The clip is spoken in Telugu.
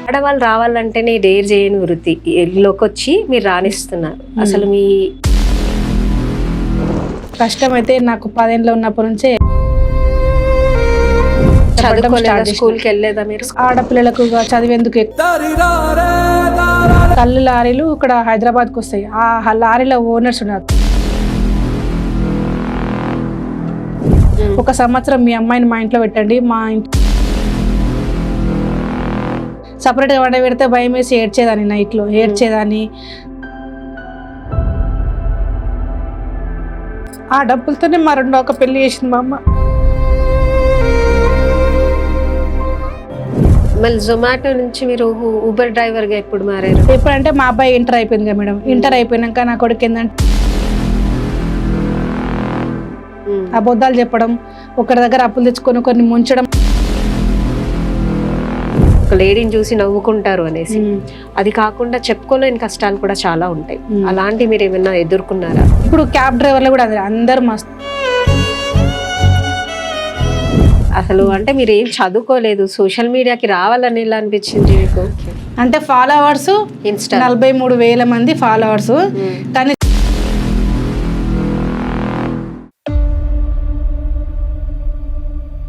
ఆడవాళ్ళు రావాలంటేనే డేర్ చేయని వృత్తి లోకి వచ్చి మీరు రాణిస్తున్నారు. అసలు మీ కష్టం అయితే నాకు 10 ఏళ్ళు ఉన్నప్పటి నుంచే చదువుకోలేదా, స్కూల్కి వెళ్ళలేదా మీరు? ఆడపిల్లలకు చదివేందుకు కళ్ళు లారీలు ఇక్కడ హైదరాబాద్కి వస్తాయి. ఆ లారీల ఓనర్స్ ఉన్నారు. ఒక సంవత్సరం మీ అమ్మాయిని మా ఇంట్లో పెట్టండి, మా ఇంట్లో సపరేట్గా వంట పెడితే భయం వేసి ఏడ్చేదాన్ని, నైట్లో ఏడ్చేదాన్ని. ఆ డబ్బులతోనే మా రెండో ఒక పెళ్లి చేసింది మా అమ్మ. మళ్ళీ జొమాటో నుంచి మీరు ఊబర్ డ్రైవర్గా ఎప్పుడు మారారు? ఎప్పుడంటే మా అబ్బాయి ఇంటర్ అయిపోయింది కదా మేడం. ఇంటర్ అయిపోయినాక నా కొడుకు ఏంటంటే అబద్ధాలు చెప్పడం, ఒకరి దగ్గర అప్పులు తెచ్చుకొని కొన్ని ముంచడం. ఒక లేడీని చూసి నవ్వుకుంటారు అనేసి, అది కాకుండా చెప్పుకోలేని కష్టాలు కూడా చాలా ఉంటాయి. అలాంటి మీరు ఏమైనా ఎదుర్కొన్నారా? ఇప్పుడు క్యాబ్ డ్రైవర్లు కూడా అందరు మస్తు. అసలు అంటే మీరు ఏం చదువుకోలేదు, సోషల్ మీడియాకి రావాలని ఎలా అనిపించింది మీకు? అంటే ఫాలోవర్స్ ఇన్స్టా 43,000 మంది ఫాలోవర్స్, కానీ